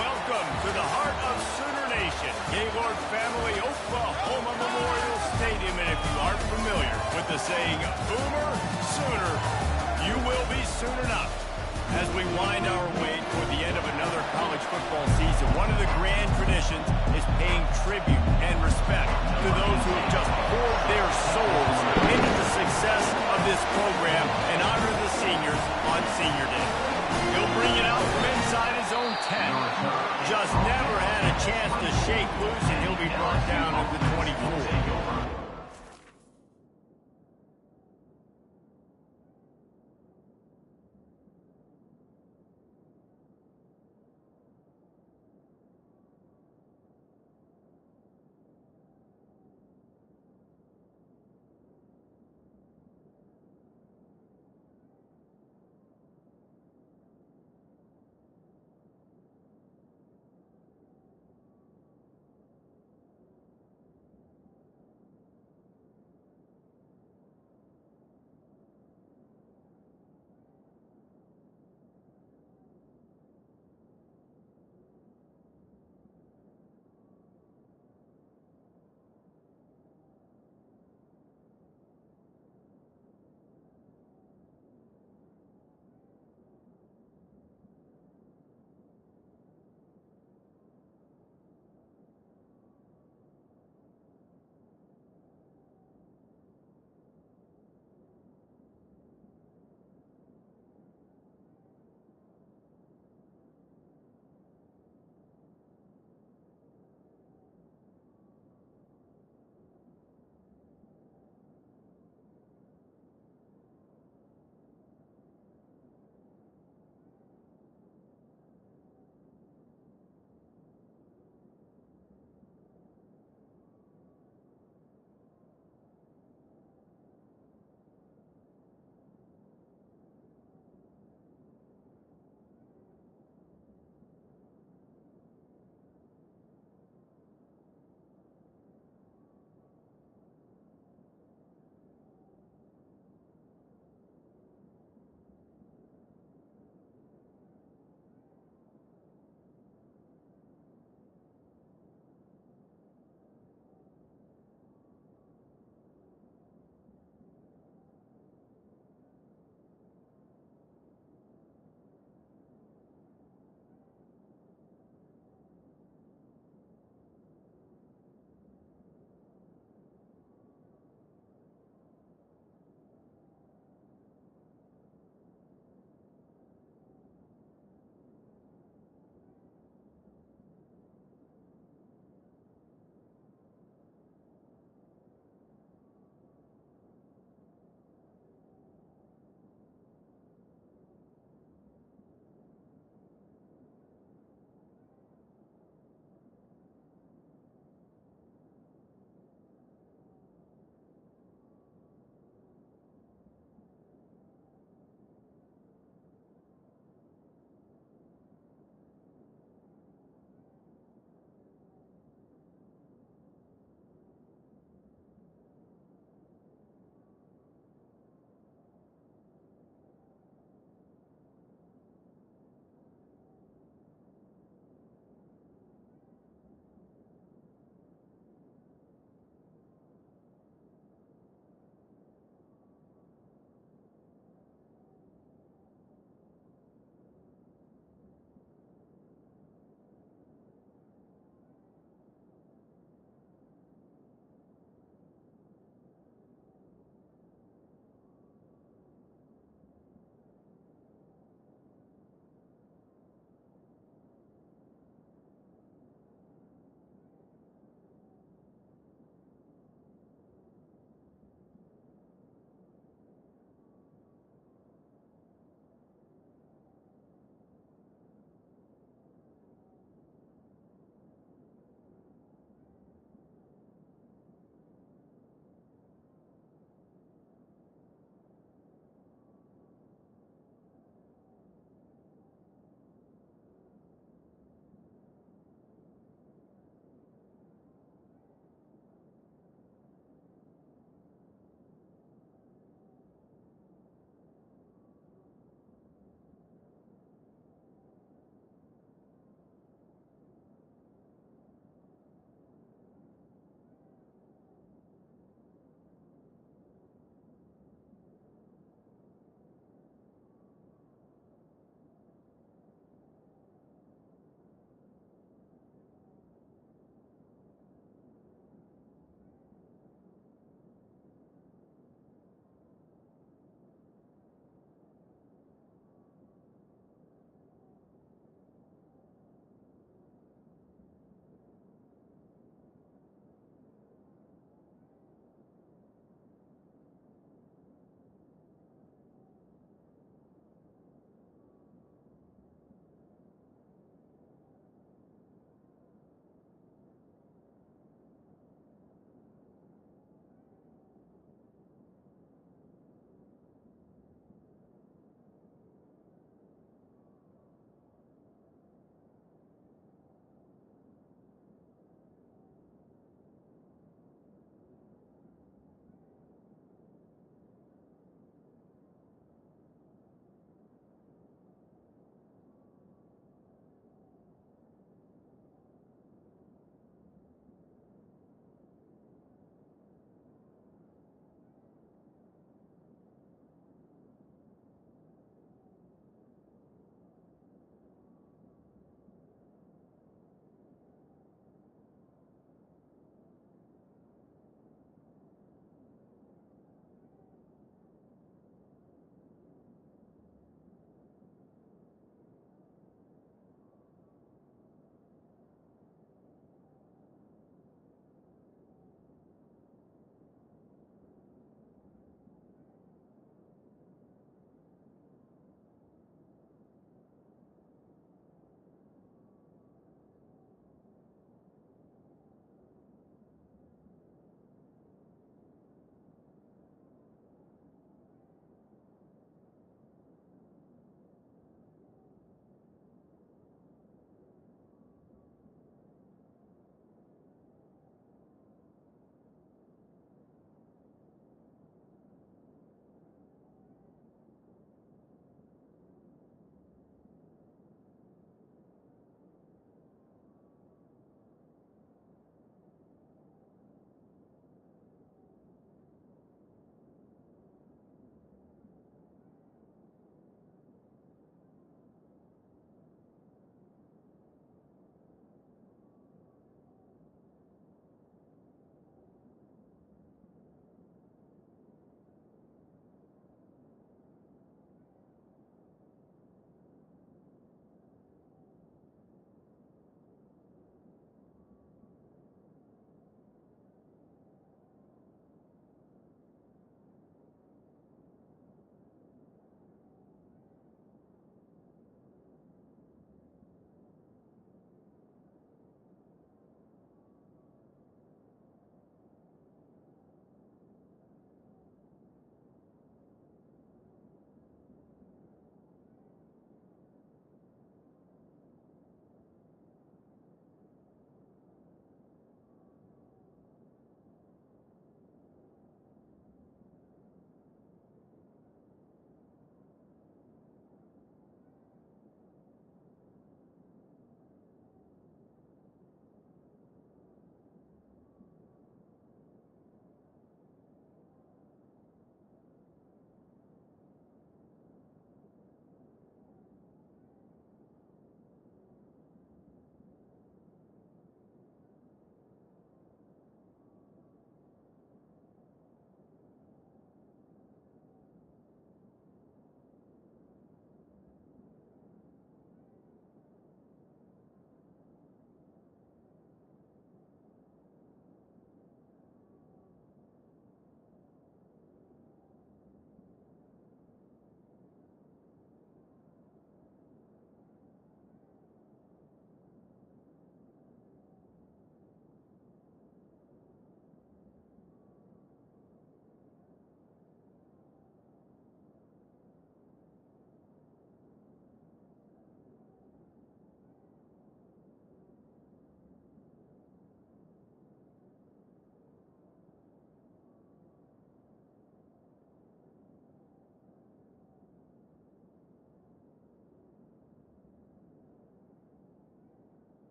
Welcome to the heart of Sooner Nation, Gaylord Family Oklahoma Memorial Stadium. And if you aren't familiar with the saying, Boomer Sooner, you will be soon enough. As we wind our way toward the end of another college football season, one of the grand traditions is paying tribute and respect to those who have just poured their souls into the success of this program and honor the seniors on Senior Day. He'll bring it out from inside his own tent. Just never had a chance to shake loose, and he'll be brought down at the 24.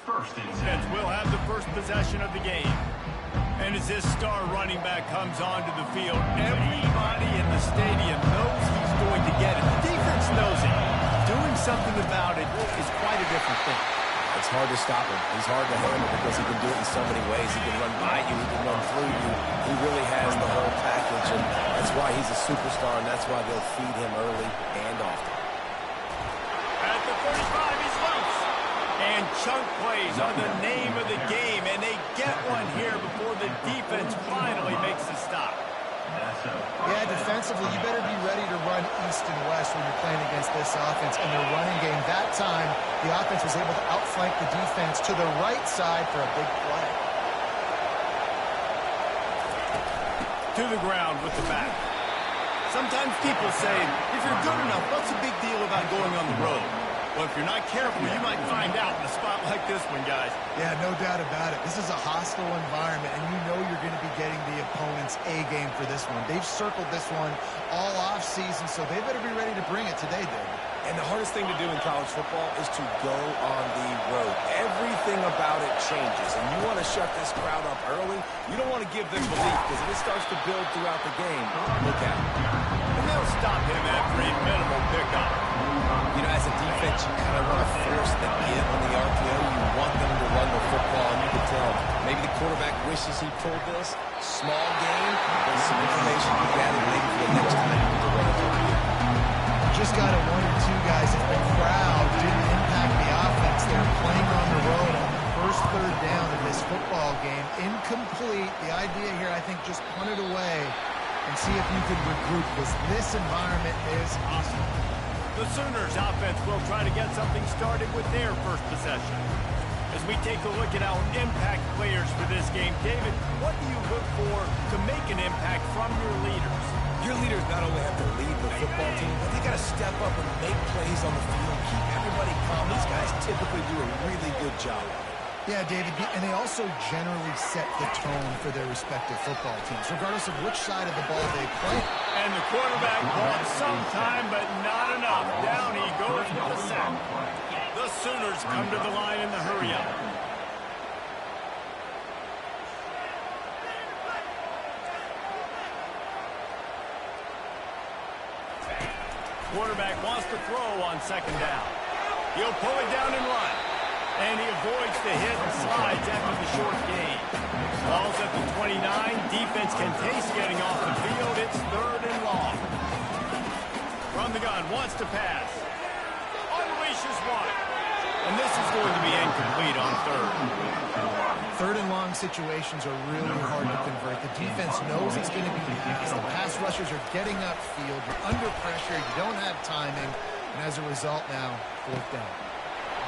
Defense will have the first possession of the game. And as this star running back comes onto the field, everybody in the stadium knows he's going to get it. The defense knows it. Doing something about it is quite a different thing. It's hard to stop him. He's hard to handle because he can do it in so many ways. He can run by you. He can run through you. He really has the whole package, and that's why he's a superstar, and that's why they'll feed him early and often. At the 35, he's loose. And chunk plays are the name of the game, and they get one here before the defense finally makes the stop. Yeah, defensively, you better be ready to run east and west when you're playing against this offense and their running game. That time, the offense was able to outflank the defense to the right side for a big play. To the ground with the back. Sometimes people say, if you're good enough, what's the big deal about going on the road? Well, if you're not careful, you might find out in a spot like this one, guys. Yeah, no doubt about it. This is a hostile environment, and you know you're going to be getting the opponent's A-game for this one. They've circled this one all off-season, so they better be ready to bring it today, David. And the hardest thing to do in college football is to go on the road. Everything about it changes, and you want to shut this crowd up early. You don't want to give them belief, because if it starts to build throughout the game, look out. And they'll stop him after a minimal pickup. You know, as a defense, you kind of want to force the give on the RPO. You want them to run the football, and you can tell maybe the quarterback wishes he pulled this. Small game, but some information you gather maybe for the next time you need to run it over you. Just got a 1 or 2 guys. If the crowd didn't impact the offense, they're playing on the road on the first third down of this football game. Incomplete. The idea here, I think, just punt it away and see if you can regroup, because this environment is awesome. The Sooners offense will try to get something started with their first possession. As we take a look at our impact players for this game, David, what do you look for to make an impact from your leaders? Your leaders not only have to lead the football team, but they got to step up and make plays on the field, keep everybody calm. These guys typically do a really good job. Yeah, David, and they also generally set the tone for their respective football teams, regardless of which side of the ball they play. And the quarterback bought some time, but not enough. Down he goes with the sack. The Sooners come to the line in the hurry-up. Quarterback wants to throw on second down. He'll pull it down and run. And he avoids the hit and slides after the short gain. Ball's at the 29. Defense can taste getting off the field. It's third and long. From the gun, wants to pass. Unleashes one. And this is going to be incomplete on third. Third and long situations are really hard to convert. The defense knows it's going to be fast. The pass rushers are getting upfield. You're under pressure. You don't have timing. And as a result now, fourth down.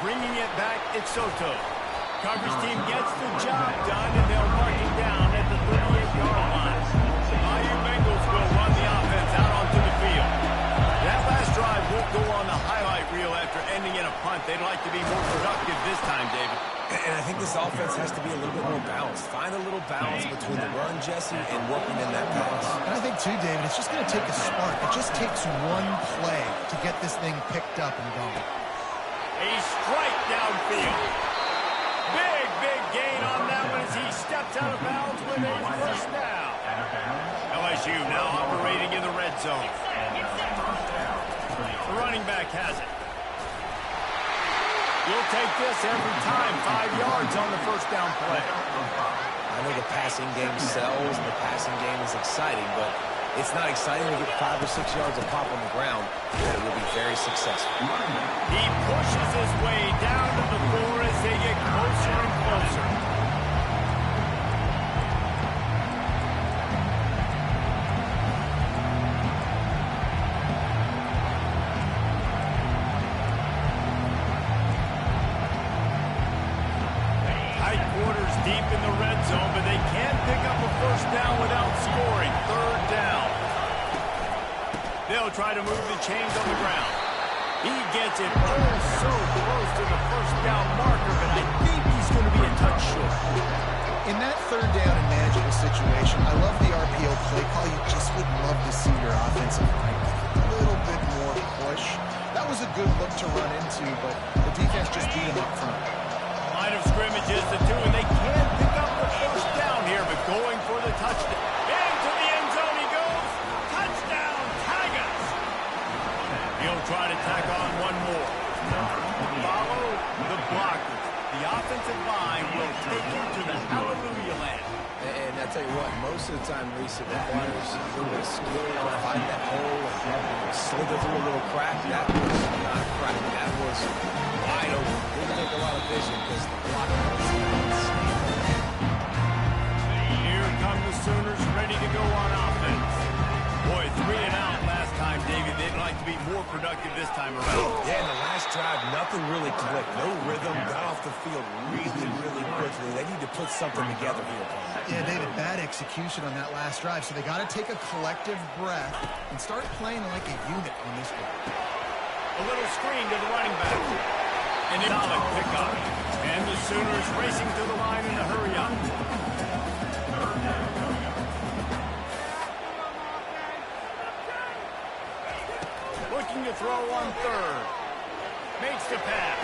Bringing it back, it's Soto. Coverage team gets the job done, and they'll mark him down at the 38-yard line. Bayou Bengals will run the offense out onto the field. That last drive won't go on the highlight reel after ending in a punt. They'd like to be more productive this time, David. And I think this offense has to be a little bit more balanced. Find a little balance between the run, Jesse, and working in that pass. And I think, too, David, it's just going to take a spark. It just takes one play to get this thing picked up and going. A strike downfield. Big gain on that one as he steps out of bounds with a first down. LSU now operating in the red zone. The running back has it. He'll take this every time. 5 yards on the first down play. I know the passing game sells and the passing game is exciting, but it's not exciting to get 5 or 6 yards of pop on the ground, but it will be very successful. He pushes his way down to the floor as they get closer and closer. Tight quarters deep in the red zone, but they can't pick up a first down without scoring. Third down. They'll try to move the chains on the ground. He gets it oh so close to the first down marker, but I think he's going to be a touch short. In that third down and manageable situation, I love the RPO play call. You just would love to see your offensive line get a little bit more push. That was a good look to run into, but the defense just beat him up front. Line of scrimmages, the two, and they can pick up the first down here, but going for the touchdown. Into the end zone he goes. Touchdown, Tigers. He'll try to tack on one more. Follow the blockers. The offensive line will take him to the hallelujah land. And I tell you what, most of the time, Reese, it requires a little bit of skill to find that hole and slither through a little crack. That was not a crack. That was wide open. Didn't take a lot of vision because the blocker was insane. Here come the Sooners ready to go on offense. Boy, 3 and out last time, David. They'd like to be more productive this time around. Yeah, in the last drive, nothing really clicked. No rhythm. Got off the field really, really quickly. They need to put something together here. Yeah, David, bad execution on that last drive. So they got to take a collective breath and start playing like a unit on this one. A little screen to the running back. An solid pickup. And the Sooners racing to the line in a hurry up. Looking to throw on third. Makes the pass.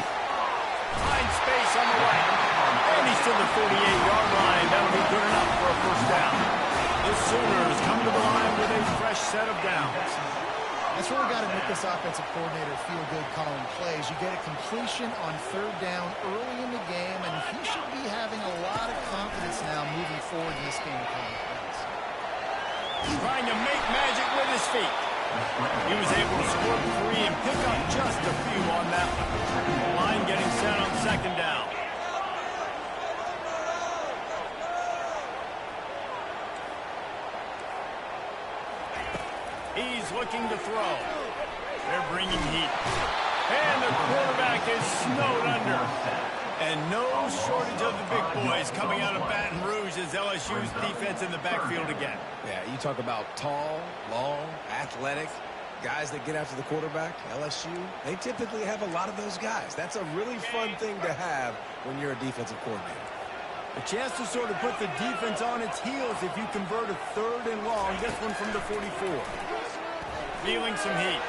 Finds space on the right. And he's to the 48-yard line. That'll be good enough for a first down. The Sooners come to the line with a fresh set of downs. That's where we got to make this offensive coordinator feel good calling plays. You get a completion on third down early in the game, and he should be having a lot of confidence now moving forward in this game calling plays. Trying to make magic with his feet. He was able to score 3 and pick up just a few on that one. Line getting set on second down. He's looking to throw. They're bringing heat. And the quarterback is snowed under. And no shortage of the big boys coming out of Baton Rouge as LSU's defense in the backfield again. Yeah, you talk about tall, long, athletic, guys that get after the quarterback, LSU, they typically have a lot of those guys. That's a really fun thing to have when you're a defensive coordinator. A chance to sort of put the defense on its heels if you convert a third and long. This one from the 44. Feeling some heat.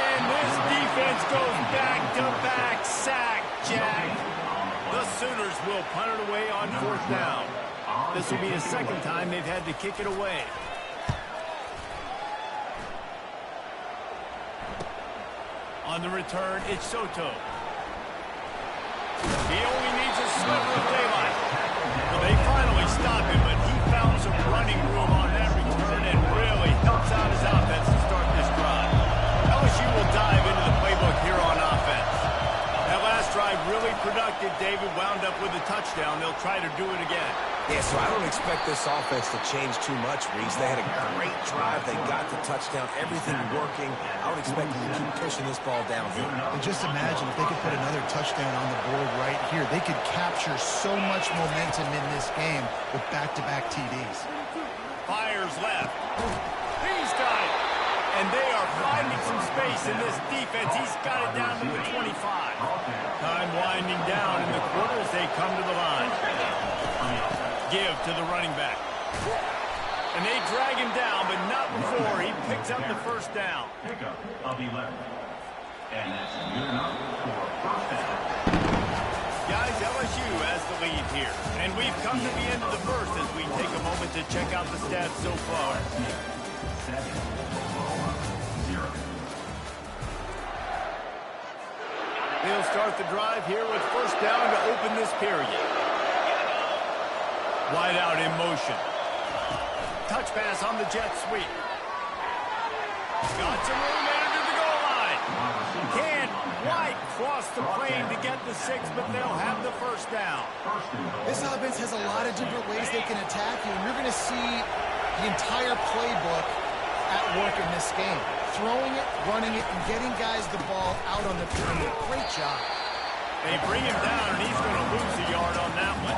And this defense goes back-to-back sack, Jack. The Sooners will punt it away on fourth down. This will be the second time they've had to kick it away. On the return, it's Soto. He only needs a sliver of daylight. Well, they finally stop him, but he found some running room on that return and really helps out his offense to start this drive. LSU will dive into the playbook here on offense. That last drive really productive. David wound up with a touchdown. They'll try to do it again. Yeah, so I don't expect this offense to change too much, Reese. They had a great drive. They got the touchdown. Everything working. I would expect them to keep pushing this ball downfield. And just imagine if they could put another touchdown on the board right here. They could capture so much momentum in this game with back-to-back TDs. Fires left. He's got it. And they are finding some space in this defense. He's got it down to the 25. Time winding down in the quarter as they come to the line. Give to the running back. And they drag him down, but not before he picks up the first down. Pickup of 11. And that's good enough for a first down. Guys, LSU has the lead here. And we've come to the end of the first as we take a moment to check out the stats so far. 7, 0. They'll start the drive here with first down to open this period. Wide out in motion. Touch pass on the jet sweep. Got some room into the goal line. Can't quite cross the plane to get the 6, but they'll have the first down. This offense has a lot of different ways they can attack you, and you're going to see the entire playbook at work in this game. Throwing it, running it, and getting guys the ball out on the perimeter. Great job. They bring him down, and he's going to lose a yard on that one.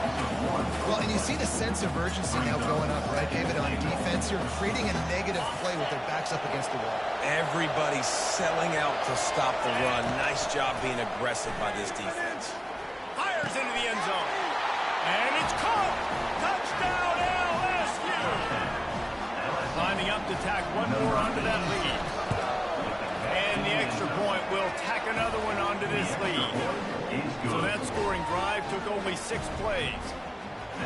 Well, and you see the sense of urgency now going up, right, David, on defense. You're creating a negative play with their backs up against the wall. Everybody's selling out to stop the run. Nice job being aggressive by this defense. Fires into the end zone. And it's caught. Touchdown, LSU. Lining up to tack one more onto that lead. And the extra point will tack another one onto this lead. is So good. that scoring drive took only 6 plays.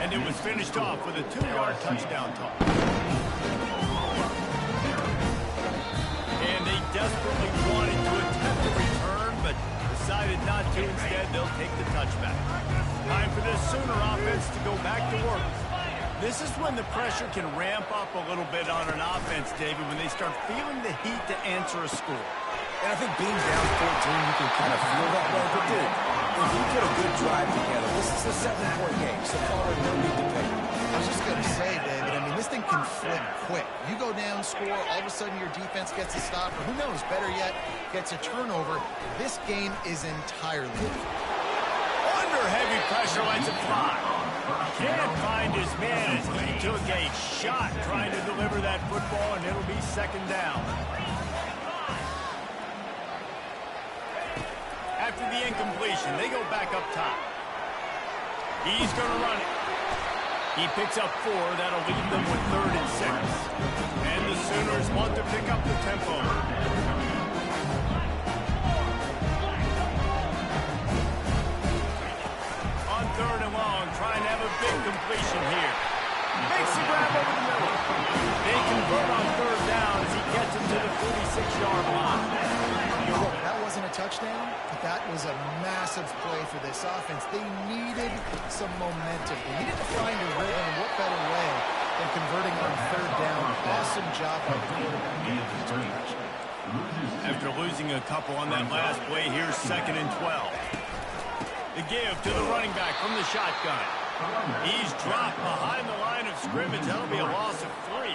And it was finished off with a 2-yard touchdown toss. And they desperately wanted to attempt a return, but decided not to. Instead, they'll take the touchback. Time for this Sooner offense to go back to work. This is when the pressure can ramp up a little bit on an offense, David, when they start feeling the heat to answer a score. And I think being down 14, you can kind of feel that way. But, dude, if you put a good drive together, this is a 7-point game, so probably no need to pay. I was just going to say, David, I mean, this thing can flip quick. You go down, score, all of a sudden your defense gets a stop, or who knows, better yet, gets a turnover. This game is entirely Under heavy pressure, lets it fly. Can't find his man as he took a shot trying to deliver that football, and it'll be second down. After the incompletion, they go back up top. He's going to run it. He picks up 4. That'll leave them with 3rd and 6. And the Sooners want to pick up the tempo. On 3rd and long, trying to have a big completion here. Makes the grab over the middle. They convert on 3rd down as he gets it to the 46-yard line. Look, that wasn't a touchdown, but that was a massive play for this offense. They needed some momentum. They needed to find a rhythm, and what better way than converting on 3rd down. Awesome job by the quarterback. After losing a couple on that last play, here's 2nd and 12. The give to the running back from the shotgun. He's dropped behind the line of scrimmage. That'll be a loss of 3.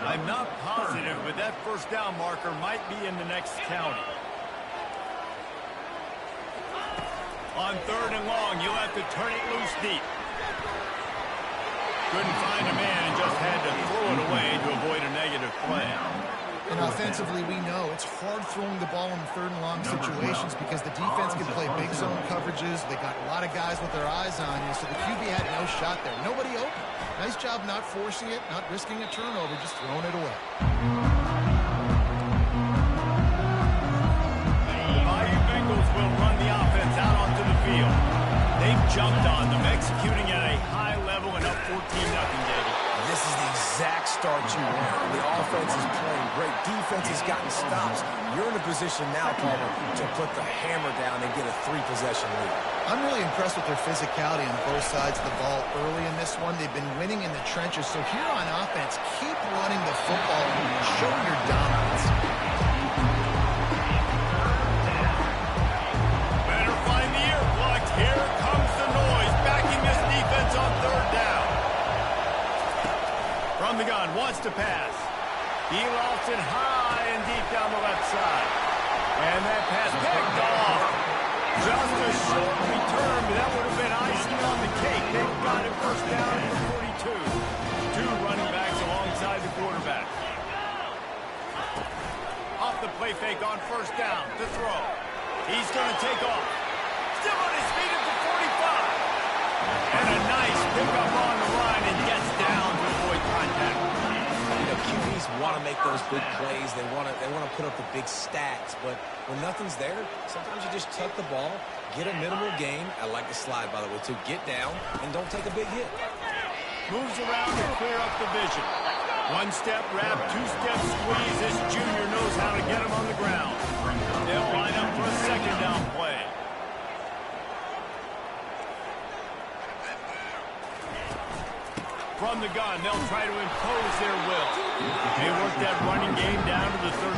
I'm not positive, but that first down marker might be in the next county. On 3rd and long, you'll have to turn it loose deep. Couldn't find a man and just had to throw it away to avoid a negative play. And offensively, we know it's hard throwing the ball in 3rd and long situations because the defense can play big zone coverages. They got a lot of guys with their eyes on you, so the QB had no shot there. Nobody open. Nice job not forcing it, not risking a turnover, just throwing it away. The Bayou Bengals will run the offense out onto the field. They've jumped on them, executing at a high level and up 14-0, David. This is the exact start you want. The offense is playing great. Defense has gotten stops. You're in a position now, Palmer, to put the hammer down and get a 3-possession lead. I'm really impressed with their physicality on both sides of the ball early in this one. They've been winning in the trenches. So here on offense, keep running the football and show your dominance. Better find the ear plugs. Here comes the noise, backing this defense on 3rd down. From the gun, wants to pass. He lofts it high and deep down the left side. And that pass picked off. Just a short return, but that would have been icing on the cake. They've got it first down at the 42. 2 running backs alongside the quarterback. Off the play fake on 1st down to throw. He's going to take off. Still on his feet at the 45. And a nice pickup on the line and gets down to avoid contact. You know, QBs want to make those big plays. They want to put up the big stats. But when nothing's there, sometimes you just tuck the ball, get a minimal gain. I like the slide, by the way, too. Get down and don't take a big hit. Moves around to clear up the vision. 1-step wrap, 2-step squeeze. This junior knows how to get him on the ground. They'll line up for a 2nd down play. From the gun, they'll try to impose their will. They work that running game down to the 34.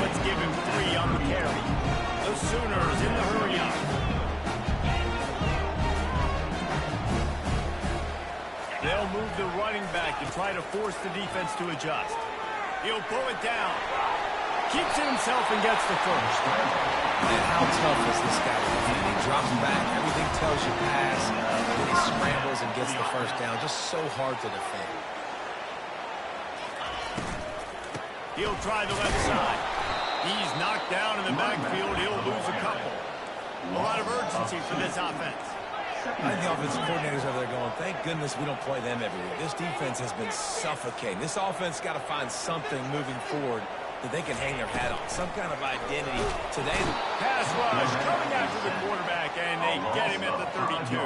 Let's give him 3 on the carry. The Sooners in the hurry-up. They'll move the running back to try to force the defense to adjust. He'll pull it down. Keeps it himself and gets the first. Man, how tough is this guy to defend? He drops back. Everything tells you pass. Then he scrambles and gets the first down. Just so hard to defend. He'll try the left side. He's knocked down in the backfield. He'll lose a couple. A lot of urgency for this offense. I think the offensive coordinators over there going, thank goodness we don't play them every week. This defense has been suffocating. This offense got to find something moving forward that they can hang their hat on. Some kind of identity today. Pass rush coming after the quarterback, and get him at the 32.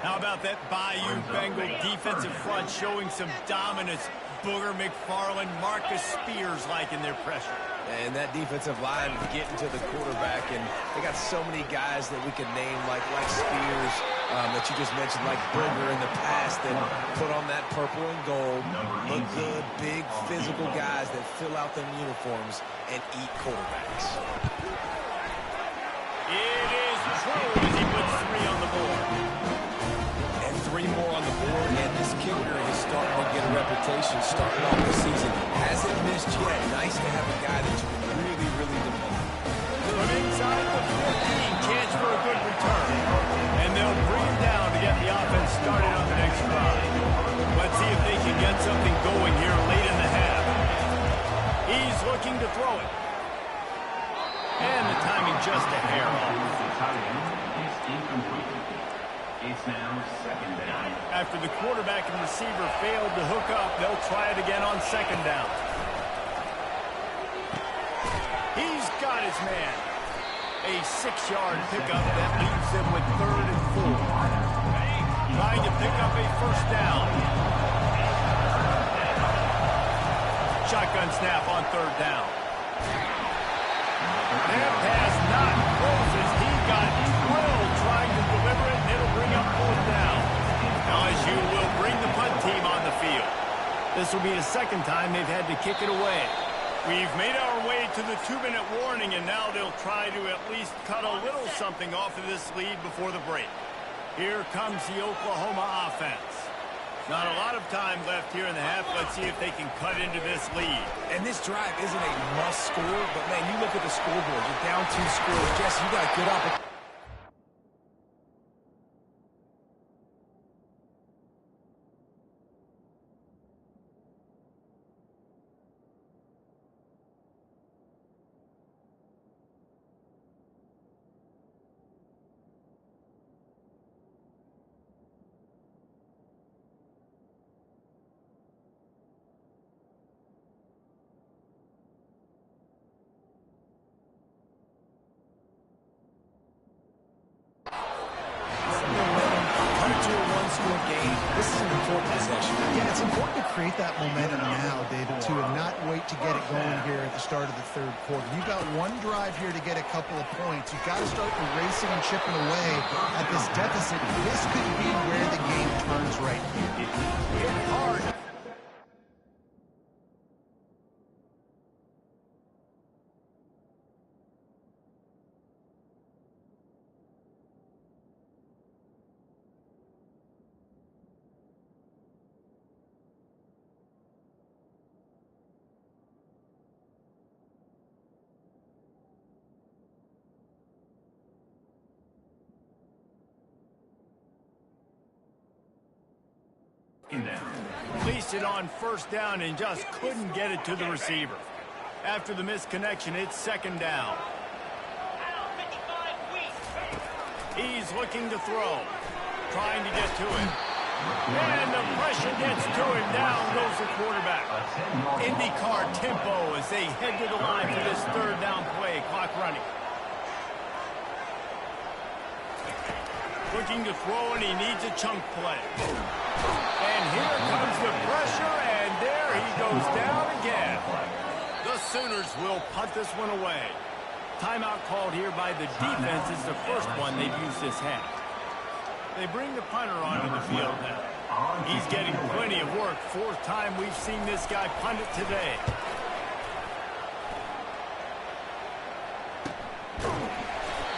How about that Bayou Bengal defensive front showing some dominance? Booger McFarland, Marcus Spears-like in their pressure. And that defensive line getting to the quarterback, and they got so many guys that we could name like Spears that you just mentioned, like Booger in the past, that put on that purple and gold, look good, big physical guys that fill out them uniforms and eat quarterbacks. It is true as he puts 3 on the board. And 3 more on the board, and this kicker is starting to get a reputation starting off the season. Hasn't missed yet. Nice to have a guy that you can really, really depend on. From inside the 15, chance for a good return. And they'll bring him down to get the offense started on the next drive. Let's see if they can get something going here late in the half. He's looking to throw it. And the timing just a hair off. It's now 2nd down. After the quarterback and receiver failed to hook up, they'll try it again on 2nd down. He's got his man. A 6-yard pickup that leaves them with 3rd and 4. Trying to pick up a 1st down. Shotgun snap on 3rd down. That pass not close as he got drilled trying to deliver it, and it'll bring up 4th down. Now, as you will bring the punt team on the field. This will be the 2nd time they've had to kick it away. We've made our way to the 2-minute warning, and now they'll try to at least cut a little something off of this lead before the break. Here comes the Oklahoma offense. Not a lot of time left here in the half. Let's see if they can cut into this lead. And this drive isn't a must score, but, man, you look at the scoreboard. You're down 2 scores. Jesse, you got a good opportunity. This is an important possession. Yeah, it's important to create that momentum now, David, too, and not wait to get it going here at the start of the 3rd quarter. You've got one drive here to get a couple of points. You've got to start erasing and chipping away at this deficit. This could be where the game turns right here. Hit hard. Released it on 1st down and just couldn't get it to the receiver. After the misconnection, it's 2nd down. He's looking to throw. Trying to get to it. And the pressure gets to him. Down goes the quarterback. IndyCar tempo as they head to the line for this 3rd down play. Clock running. Looking to throw, and he needs a chunk play. And here comes the pressure, and there he goes down again. The Sooners will punt this one away. Timeout called here by the defense. It's the first one they've used this half. They bring the punter onto the field now. He's getting plenty of work. 4th time we've seen this guy punt it today.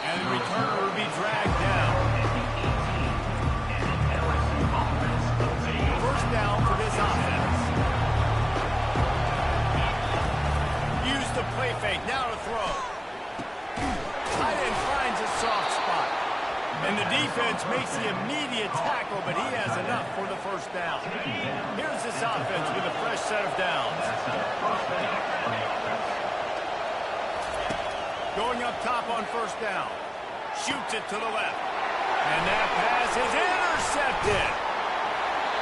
And the returner will be dragged down. 1st down for this offense. Use the play fake. Now to throw. Tight end finds a soft spot. And the defense makes the immediate tackle, but he has enough for the 1st down. Here's this offense with a fresh set of downs. Going up top on 1st down. Shoots it to the left. And that pass is intercepted.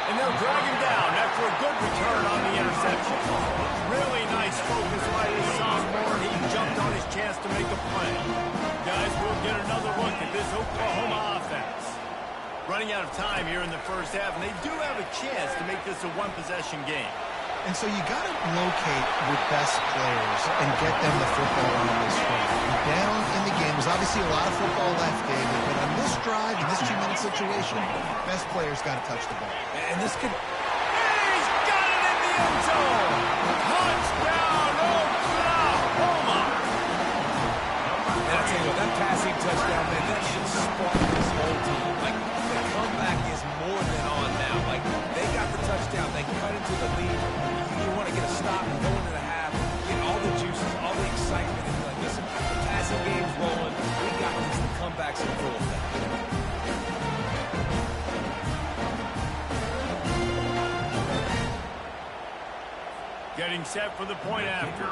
And they'll drag him down after a good return on the interception. Really nice focus by this sophomore. He jumped on his chance to make a play. Guys, we'll get another look at this Oklahoma Running out of time here in the first half, and they do have a chance to make this a one-possession game. And so you got to locate your best players and get them the football on this drive. Down in the game, there's obviously a lot of football left, David, but on this drive, in this 2-minute situation, best players got to touch the ball. And this could... He's got it in the end zone! Touchdown, Oklahoma! And I tell you what, that passing touchdown, man, that should spark this whole team. Like, the comeback is more than on now. Like, they got the touchdown. They cut into the lead. You want to get a stop and go into the half, get all the juices, all the excitement, and be like, listen, the passing game's rolling. We got this. The comeback's in full effect. Getting set for the point after.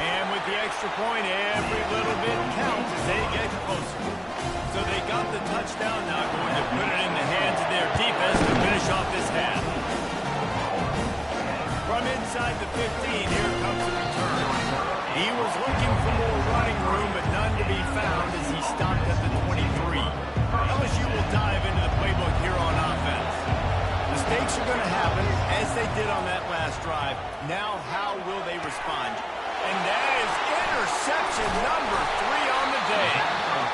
And with the extra point, every little bit counts as they get closer. So they got the touchdown, now going to put it in the hands of their defense to finish off this half. From inside the 15, here comes the return. He was looking for more running room, but none to be found as he stopped at the 23. LSU will dive into the playbook here on offense. Mistakes are going to happen, as they did on that last drive. Now, how will they respond? And that is interception number 3 on the day.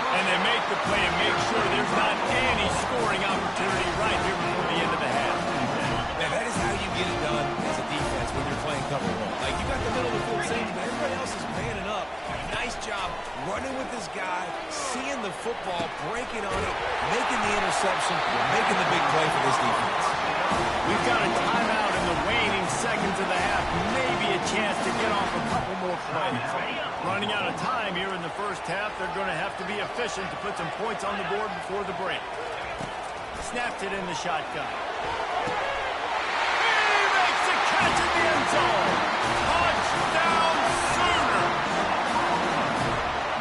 And they make the play to make sure there's not any scoring opportunity right here before the end of the half. Now, that is how you get it done as a defense when you're playing cover one. Like, you got the middle of the field safety, but everybody else is manning up. Nice job running with this guy, seeing the football, breaking on it, making the interception, making the big play for this defense. We've got a timeout in the waning seconds of the half. Maybe a chance to get off a couple more plays. Running out of time here in the first half. They're going to have to be efficient to put some points on the board before the break. Snapped it in the shotgun. He makes a catch in the end zone. Touchdown, Sooner!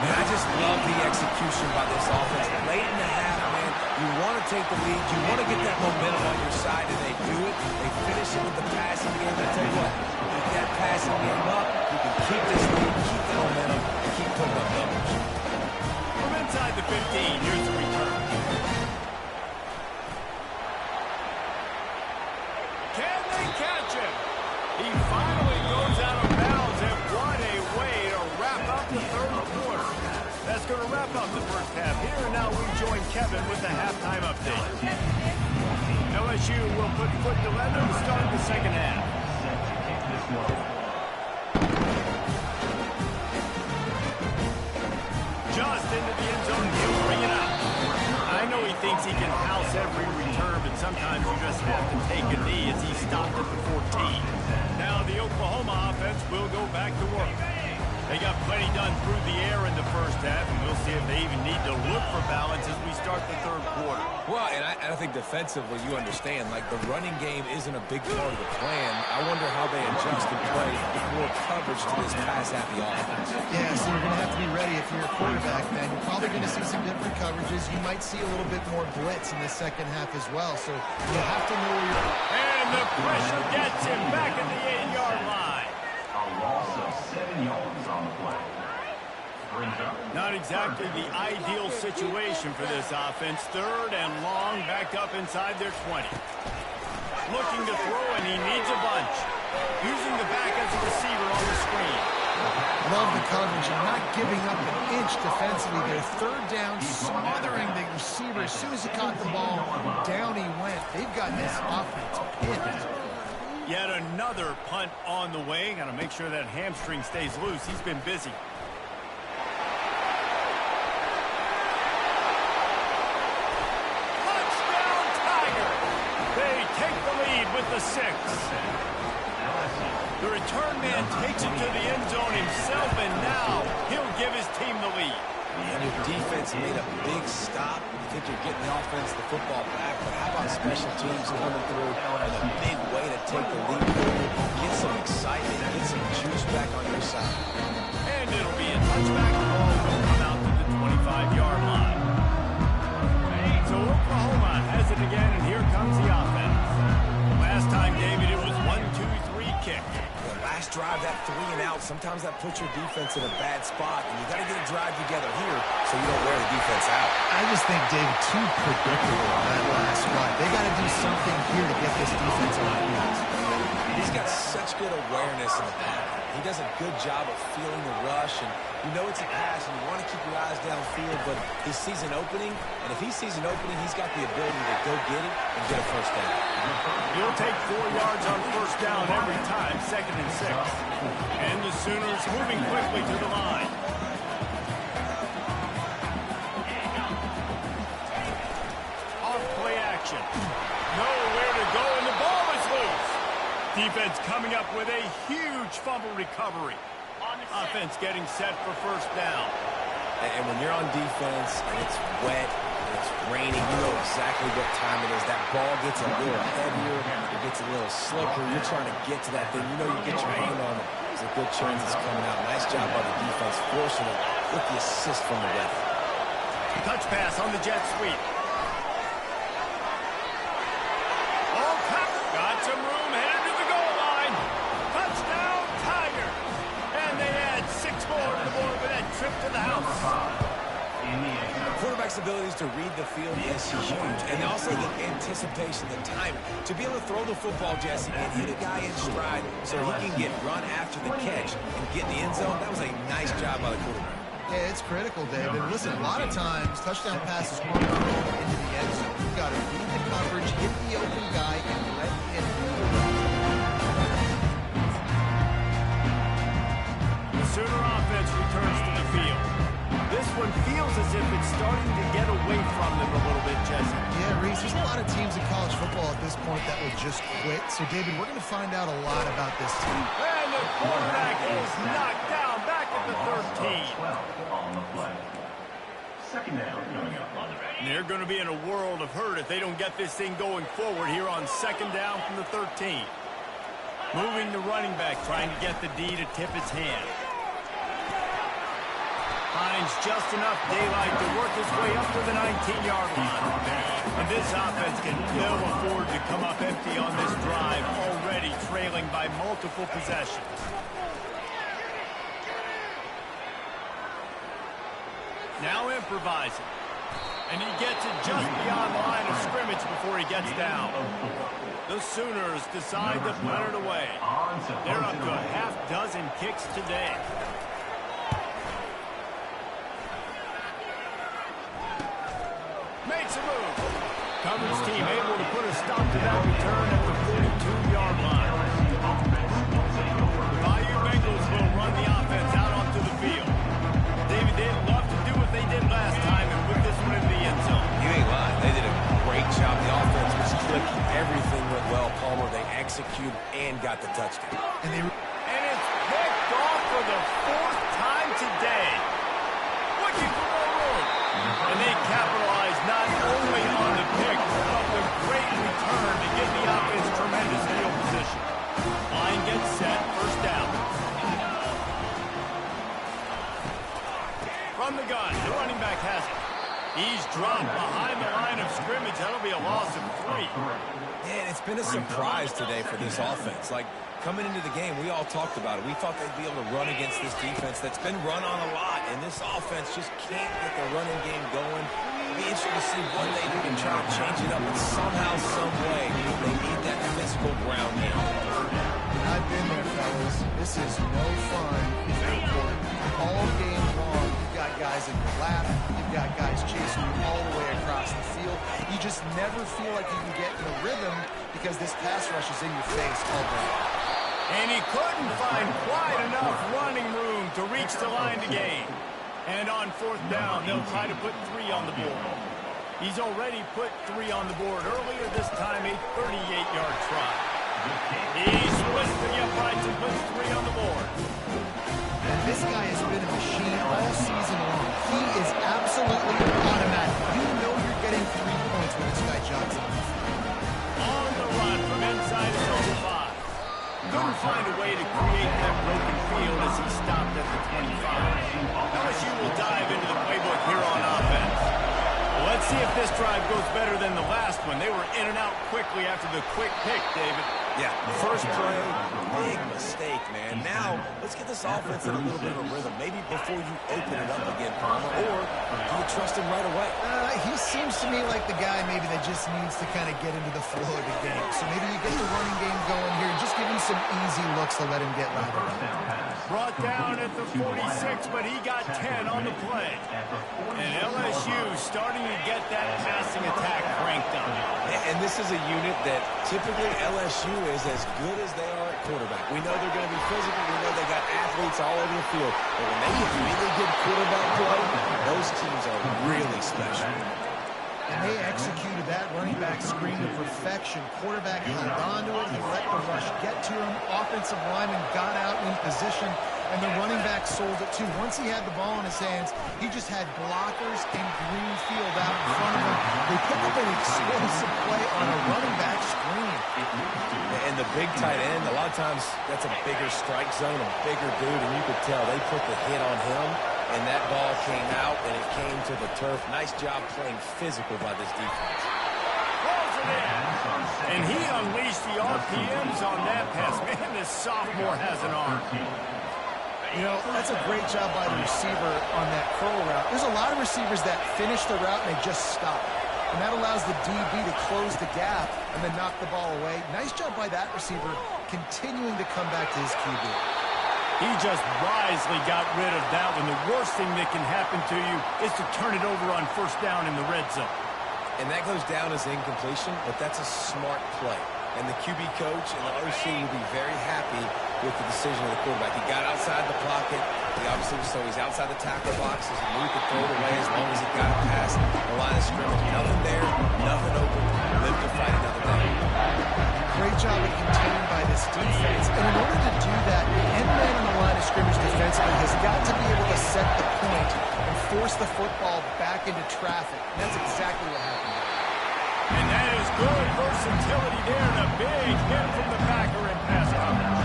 Man, I just love the execution by this offense. Late in the half, man, you want to take the lead. You want to get that momentum on your side, and they do it. They finish it with the passing game. I tell you what, get that passing game up, you can keep this lead, keep the momentum, and keep putting up numbers. From inside the 15, here's the return. Can they catch him? He finally goes out of bounds, and what a way to wrap up the third quarter. That's going to wrap up the first half here, and now we join Kevin with the halftime update. LSU will put foot to leather to start the second half. Just into the end zone, he'll bring it out. I know he thinks he can house every return, but sometimes you just have to take a knee as he stopped at the 14. Now the Oklahoma offense will go back to work. They got plenty done through the air in the first half, and we'll see if they even need to look for balance as we start the third quarter. Well, and I think defensively, you understand, like the running game isn't a big part of the plan. I wonder how they adjust and play more coverage to this pass-happy offense. Yeah, so you're going to have to be ready if you're a quarterback, man. You're probably going to see some different coverages. You might see a little bit more blitz in the second half as well, so you have to know where you're... And the pressure gets him back at the 8-yard line. A loss of 7 yards on the play. Not exactly the ideal situation for this offense. Third and long, back up inside their 20. Looking to throw, and he needs a bunch. Using the back as a receiver on the screen. Love the coverage and not giving up an inch defensively. Their third down, smothering the receiver. As soon as he caught the ball, down he went. They've got this offense pinned. Yet another punt on the way. Got to make sure that hamstring stays loose. He's been busy. Touchdown, Tiger! They take the lead with the 6. The return man takes it to the end zone himself, and now he'll give his team the lead. And your defense made a big stop. You think you're getting the offense, the football back, but how about special teams coming through in a big way to take the lead? Get some excitement, get some juice back on your side. And it'll be a touchback. The ball will come out to the 25-yard line. So Oklahoma has it again, and here comes the offense. Last time, David, it was 1-2-3 kick. The last drive, that 3 and out, sometimes that puts your defense in a bad spot, and you got to get a drive together here so you don't wear the defense out. I just think, David, too predictable that last drive. They got to do something here to get this defense on the field. He's got such good awareness in the pocket. He does a good job of feeling the rush, and you know it's a pass, and you want to keep your eyes downfield, but he sees an opening, and if he sees an opening, he's got the ability to go get it and get a first down. He'll take 4 yards on first down every time, 2nd and 6. And the Sooners moving quickly to the line. Off play action. Nowhere to go, and the ball is loose. Defense coming up with a huge fumble recovery. Offense getting set for first down. And when you're on defense and it's wet and it's raining, you know exactly what time it is. That ball gets a little heavier, it gets a little slicker. You're trying to get to that thing. You know you get your hand on it. There's a good chance it's coming out. Nice job by the defense, forcing it with the assist from the weather. Touch pass on the jet sweep. Got some room, headed to the goal line. Touchdown, Tiger. And they add 6 more to the board with that trip to the house. The quarterback's abilities to read the field is huge, and also the anticipation, the timing. To be able to throw the football, Jesse, and hit a guy in stride so he can get run after the catch and get in the end zone, that was a nice job by the quarterback. Yeah, it's critical, David. Listen, a lot of times, touchdown passes run into the end zone. You've got to read the coverage, hit the open guy, and let him do the rest. The Sooner offense returns to the field. This one feels as if it's starting to get away from them a little bit, Jesse. Yeah, Reese, there's a lot of teams in college football at this point that will just quit. So, David, we're going to find out a lot about this team. And the quarterback is knocked down back at the 13. 12 on the play. Second down coming up on the ready. They're going to be in a world of hurt if they don't get this thing going forward here on 2nd down from the 13. Moving the running back, trying to get the D to tip his hand. Finds just enough daylight to work his way up to the 19-yard line. And this offense can ill afford to come up empty on this drive, already trailing by multiple possessions. Now improvising. And he gets it just beyond the line of scrimmage before he gets down. The Sooners decide to punt it away. They're up to a half-dozen kicks today. Makes a move. Coverage team able to put a stop to that return at the 42-yard line. The Bayou Bengals will run the offense out onto the field. David, they'd love to do what they did last time and put this one in the end zone. You ain't lying. They did a great job. The offense was clicking. Everything went well, Palmer. They executed and got the touchdown. And it's picked off for the 4th time today. Looking for more room. And they capitalize not only on the pick, but the great return to give the offense tremendous field position. Line gets set, first down. From the gun, the running back has it. He's dropped behind the line of scrimmage. That'll be a loss of 3. Man, it's been a surprise today for this offense. Like, coming into the game, we all talked about it. We thought they'd be able to run against this defense that's been run on a lot, and this offense just can't get the running game going. It'll be interesting to see what they do to try to change it up, but somehow, some way, they need that physical ground game. I've been there, fellas. This is no fun if you're a quarterback. All game long, you've got guys in your lap. You've got guys chasing you all the way across the field. You just never feel like you can get in a rhythm because this pass rush is in your face all day. And he couldn't find quite enough running room to reach the line to gain. And on 4th down, they'll try to put 3 on the board. He's already put 3 on the board earlier, this time a 38-yard try. He splits the uprights and puts 3 on the board. And this guy has been a machine all season long. He is absolutely automatic. You know you're getting 3 points when this guy jogs on the field. On the run from inside his own 5. Couldn't find a way to create that broken field as he stopped at the 25. LSU will dive into the playbook here on offense. Well, let's see if this drive goes better than the last one. They were in and out quickly after the quick pick, David. Yeah, first play, big mistake, man. Now, let's get this offense in a little bit of a rhythm. Maybe before you open it up again, Palmer, or do you trust him right away? He seems to me like the guy maybe that just needs to kind of get into the flow of the game. So maybe you get the running game going here and just give him some easy looks to let him get right around. Brought down at the 46, but he got 10 on the play. And LSU starting to get that passing attack cranked up. And this is a unit that typically LSU is as good as they are at quarterback. We know they're going to be physical. We know they got athletes all over the field. But when they get really good quarterback play, those teams are really special. And they executed that running back screen to perfection. Quarterback held on to it. He let the rush get to him. Offensive lineman got out in position, and the running back sold it too. Once he had the ball in his hands, he just had blockers and green field out in front of him. They picked up an explosive play on a running back screen. And the big tight end, a lot of times that's a bigger strike zone, a bigger dude, and you could tell they put the hit on him. And that ball came out, and it came to the turf. Nice job playing physical by this defense. And he unleashed the RPMs on that pass. Man, this sophomore has an arm. You know, that's a great job by the receiver on that curl route. There's a lot of receivers that finish the route and they just stop. And that allows the DB to close the gap and then knock the ball away. Nice job by that receiver continuing to come back to his QB. He just wisely got rid of that one. The worst thing that can happen to you is to turn it over on first down in the red zone. And that goes down as incompletion, but that's a smart play. And the QB coach and the OC will be very happy with the decision of the quarterback. He got outside the pocket. He obviously, so he's outside the tackle box. He moved to throw it away as long as he got it past the line of scrimmage. Nothing there, nothing open. Live to fight another day. Great job of containing by this defense. And in order to do that, the end man on the line of scrimmage defensively has got to be able to set the point and force the football back into traffic. And that's exactly what happened. And that is good versatility there, and a big hit from the backer in pass coverage.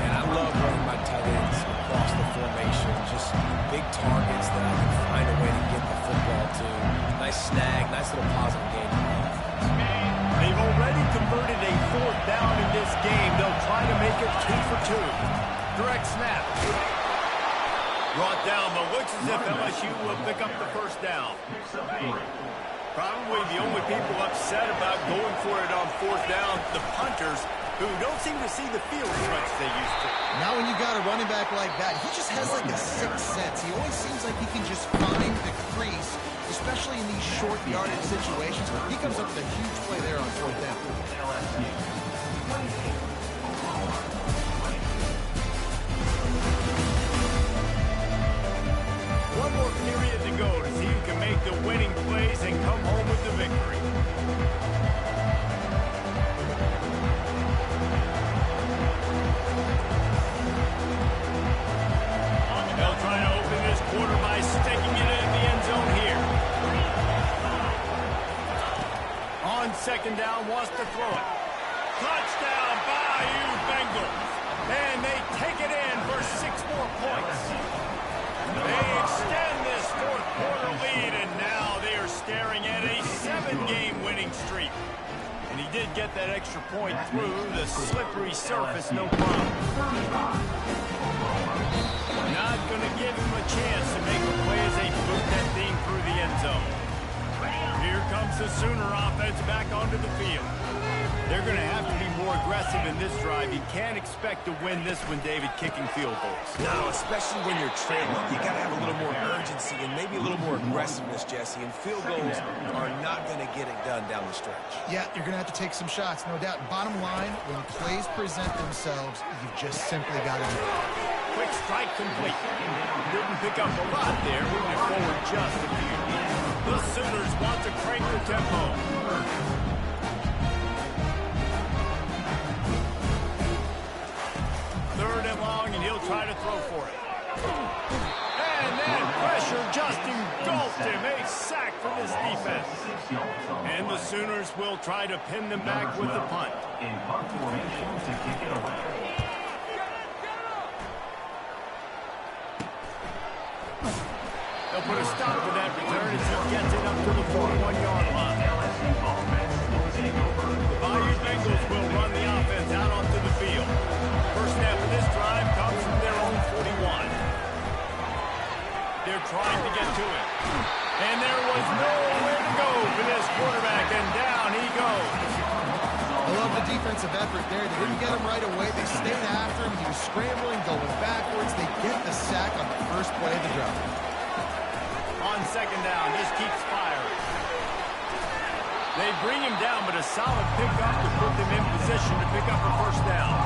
And I love running my tight ends across the formation. Just big targets that I can find a way to get the football to. Nice snag, nice little positive game. They've already converted a fourth down in this game. They'll try to make it 2 for 2. Direct snap. Brought down, but looks as if LSU will pick up the first down. Probably the only people upset about going for it on fourth down, the punters, who don't seem to see the field as much as they used to. Now when you got a running back like that, he just has like a sixth sense. He always seems like he can just find the crease, especially in these short yardage situations. He comes up with a huge play there on fourth down. One more period to go to see who can make the winning plays and come home with the victory. They'll try to open this quarter by sticking it in the end zone here. On second down, wants to throw it. Touchdown, Bayou Bengals. And they take it in for 6 more points. They extend this fourth quarter lead, and now they are staring at a 7-game winning streak. And he did get that extra point through the slippery surface, no problem. Not going to give him a chance to make a play as they boot that thing through the end zone. Here comes the Sooner offense back onto the field. They're going to have to be more aggressive in this drive. You can't expect to win this one, David, kicking field goals. No, especially when you're trailing. You got to have a little more urgency and maybe a little more aggressiveness, Jesse. And field goals are not going to get it done down the stretch. Yeah, you're going to have to take some shots, no doubt. Bottom line, when plays present themselves, you've just simply got to do it. Quick strike complete. Didn't pick up a lot there, moving forward just a few. The Sooners want to crank the tempo. Third and long, and he'll try to throw for it. And then pressure just engulfed him. A sack from his defense. And the Sooners will try to pin them back with the punt. In punt formation to kick it away. They'll put a stop to that return as he gets it up to the 41-yard line. LSU offense will take over. The Bayou Bengals will run the offense They're trying to get to it. And there was nowhere to go for this quarterback, and down he goes. I love the defensive effort there. They didn't get him right away. They stayed after him. He was scrambling, going backwards. They get the sack on the first play of the drive. On second down, just keeps firing. They bring him down, but a solid pickup to put them in position to pick up a first down.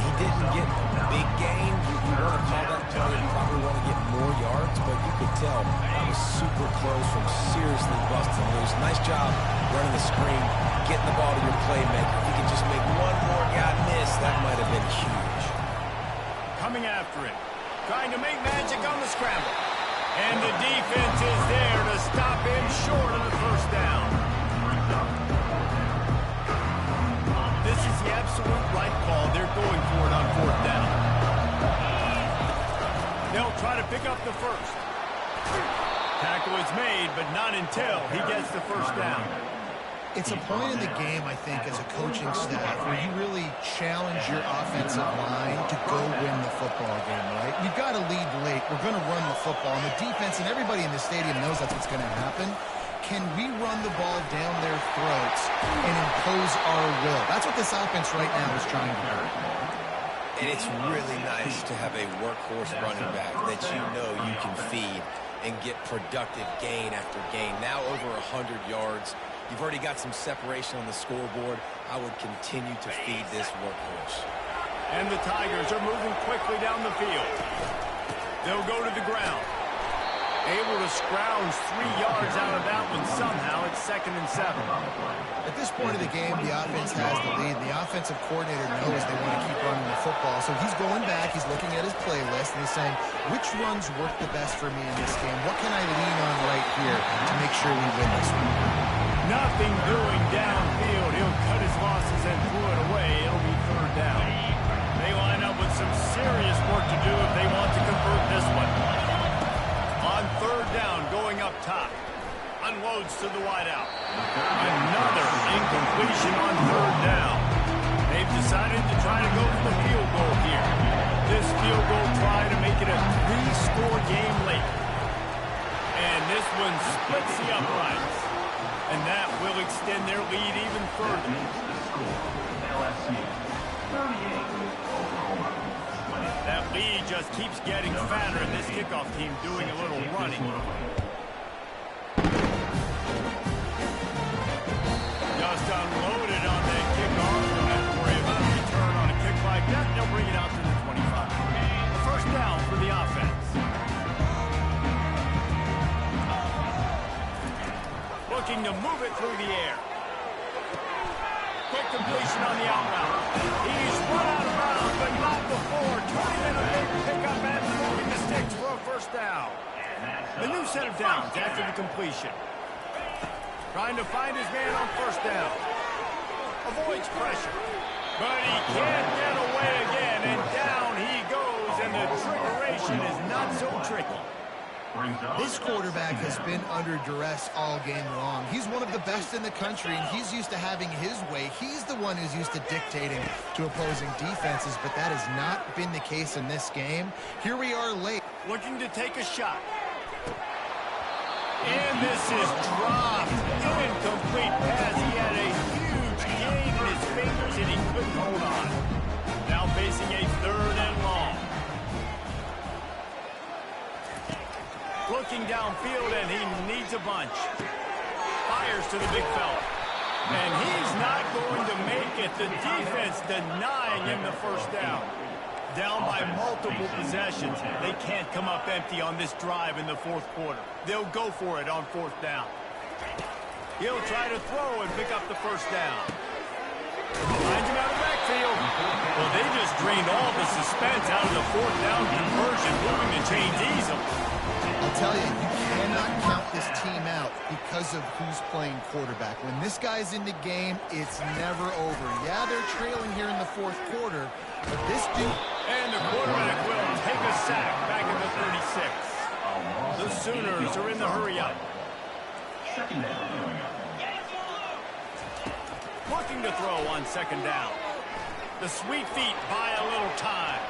He didn't get a big gain. You want to call that play and probably want to get more yards, but you could tell that was super close from seriously busting loose. Nice job running the screen, getting the ball to your playmaker. If he could just make one more guy miss, that might have been huge. Coming after it, trying to make magic on the scramble. And the defense is there to stop him short of the first down. This is the absolute right call. They're going for it on fourth down. They'll try to pick up the first. Tackle is made, but not until he gets the first down. It's a point in the game, I think, as a coaching staff, where you really challenge your offensive line to go win the football game, right? We've got to lead late. We're going to run the football. And the defense and everybody in the stadium knows that's what's going to happen. Can we run the ball down their throats and impose our will? That's what this offense right now is trying to do. And it's really nice to have a workhorse running back that you know you can feed and get productive gain after gain. Now over 100 yards. You've already got some separation on the scoreboard. I would continue to feed this workhorse. And the Tigers are moving quickly down the field. They'll go to the ground. Able to scrounge 3 yards out of that one somehow. It's 2nd and 7. At this point of the game, the offense has the lead. The offensive coordinator knows they want to keep running the football. So he's going back. He's looking at his playlist, and he's saying, which runs work the best for me in this game? What can I lean on right here to make sure we win this one? Nothing doing downfield. He'll cut his losses and throw it away. It'll be third down. They line up with some serious work to do if they want to convert this one. On third down, going up top. Unloads to the wideout. Another incompletion on third down. They've decided to try to go for the field goal here. This field goal try to make it a 3-score game late. And this one splits the uprights. And that will extend their lead even further. That lead just keeps getting fatter, and this kickoff team doing a little running. Just unloaded on that kickoff. Don't have to worry about a return on a kick like that. They'll bring it out to the 25. First down for the offense. Looking to move it through the air. Quick completion on the out route. He's run out of bounds, but not before. Turning in a big pickup and moving the sticks for a first down. A new set of downs after the completion. Trying to find his man on first down. Avoids pressure. But he can't get away again, and down he goes, and the triggeration is not so tricky. This quarterback has been under duress all game long. He's one of the best in the country, and he's used to having his way. He's the one who's used to dictating to opposing defenses, but that has not been the case in this game. Here we are late. Looking to take a shot. And this is dropped. Incomplete pass. He had a huge gain in his fingers, and he couldn't hold on. Now facing a third and long. Looking downfield, and he needs a bunch. Fires to the big fella. And he's not going to make it. The defense denying him the first down. Down by multiple possessions. They can't come up empty on this drive in the fourth quarter. They'll go for it on fourth down. He'll try to throw and pick up the first down. Finds him out of the backfield. Well, they just drained all the suspense out of the fourth down conversion, moving the chains easily. I'll tell you, you cannot count this team out because of who's playing quarterback. When this guy's in the game, it's never over. Yeah, they're trailing here in the fourth quarter, but this dude... And the quarterback will take a sack back at the 36. The Sooners are in the hurry-up. Looking to throw on second down. The sweet feet buy a little time.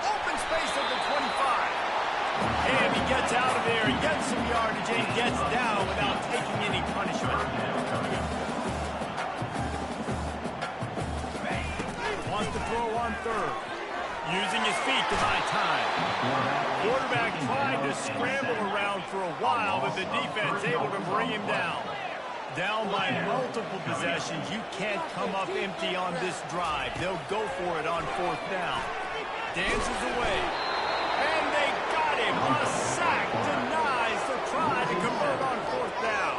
Open space at the 25. And yardage and gets down without taking any punishment. Wants to throw on third. Using his feet to buy time. Quarterback tried to scramble around for a while, but the defense able to bring him down. Down by multiple possessions, you can't come up empty on this drive. They'll go for it on fourth down. Dances away. And they got him. A sack denies the try to convert on fourth down.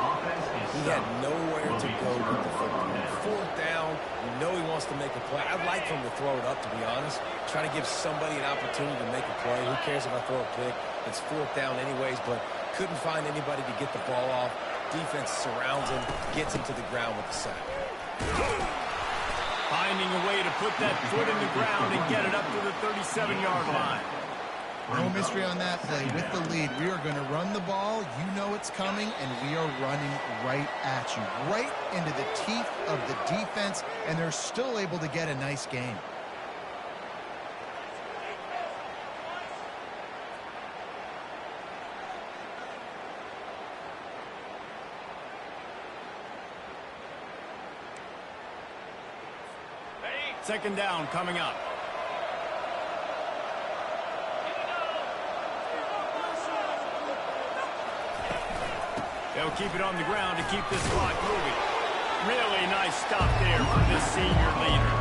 He had nowhere to go with the football. Fourth down, you know he wants to make a play. I'd like for him to throw it up, to be honest. Try to give somebody an opportunity to make a play. Who cares if I throw a pick? It's fourth down anyways, but couldn't find anybody to get the ball off. Defense surrounds him, gets him to the ground with the sack. Finding a way to put that foot in the ground and get it up to the 37-yard line. No mystery on that play. With the lead, we are going to run the ball. You know it's coming, and we are running right at you, right into the teeth of the defense, and they're still able to get a nice game. Second down coming up. They'll keep it on the ground to keep this clock moving. Really nice stop there for this senior leader.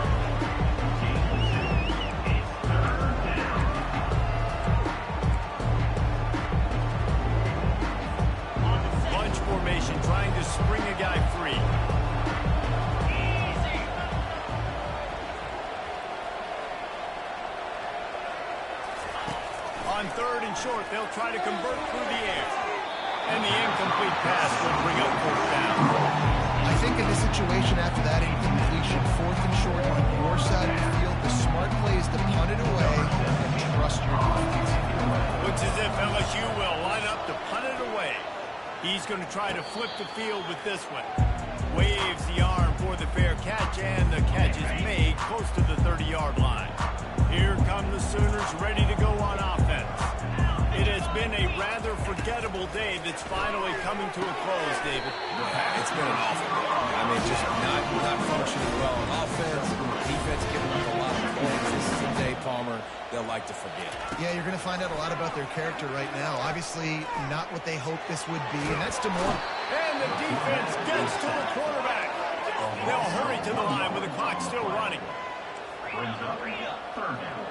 Bunch formation trying to spring a guy free. On third and short, they'll try to convert through the air. And the incomplete pass will bring up fourth down. I think in this situation, after that incompletion, fourth and short on your side of the field, the smart play is to punt it away and trust your defense. Looks as if LSU will line up to punt it away. He's going to try to flip the field with this one. Waves the arm for the fair catch, and the catch is made close to the 30-yard line. Here come the Sooners ready to go on offense. It has been a rather forgettable day that's finally coming to a close, David. Yeah, it's been an awful day. I mean, just not functioning well on offense. Defense giving up a lot of points. This is a day, Palmer, they'll like to forget. Yeah, you're going to find out a lot about their character right now. Obviously, not what they hoped this would be, and that's Demore. And the defense gets to the quarterback. They'll hurry to the line with the clock still running. Brings up third down.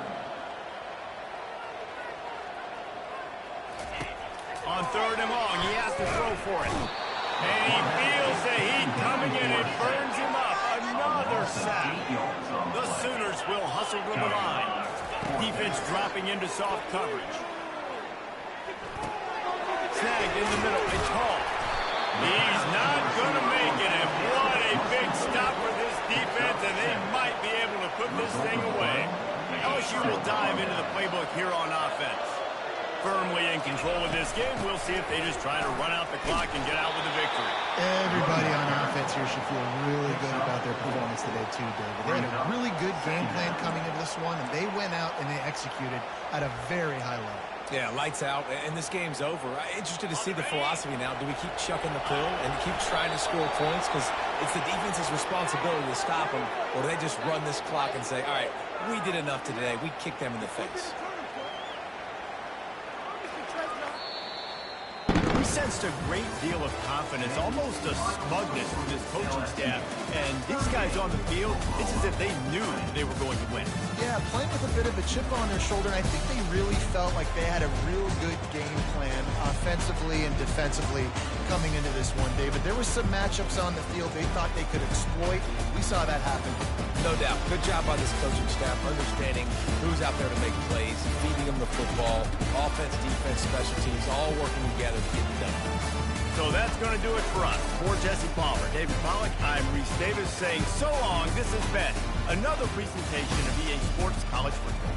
On third and long, he has to throw for it. And he feels the heat coming in. It burns him up. Another sack. The Sooners will hustle to the line. Defense dropping into soft coverage. Snagged in the middle. It's Hall. He's not going to make it. And what a big stop for this defense. And they might be able to put this thing away. LSU will dive into the playbook here on offense. Firmly in control of this game. We'll see if they just try to run out the clock and get out with a victory. Everybody on offense here should feel really good about their performance today too, David. They had a really good game plan coming into this one, and they went out and they executed at a very high level. Yeah, lights out, and this game's over. I'm interested to see the philosophy now. Do we keep chucking the pill and keep trying to score points? Because it's the defense's responsibility to stop them, or do they just run this clock and say, all right, we did enough today. We kicked them in the face. We sensed a great deal of confidence, almost a smugness from this coaching staff. And these guys on the field, it's as if they knew they were going to win. Yeah, playing with a bit of a chip on their shoulder, and I think they really felt like they had a real good game plan offensively and defensively coming into this one, David. There were some matchups on the field they thought they could exploit. We saw that happen. No doubt. Good job by this coaching staff, understanding who's out there to make plays, feeding them the football, offense, defense, special teams, all working together to get it done. So that's going to do it for us. For Jesse Palmer, David Pollack, I'm Reese Davis saying so long. This has been another presentation of EA Sports College Football.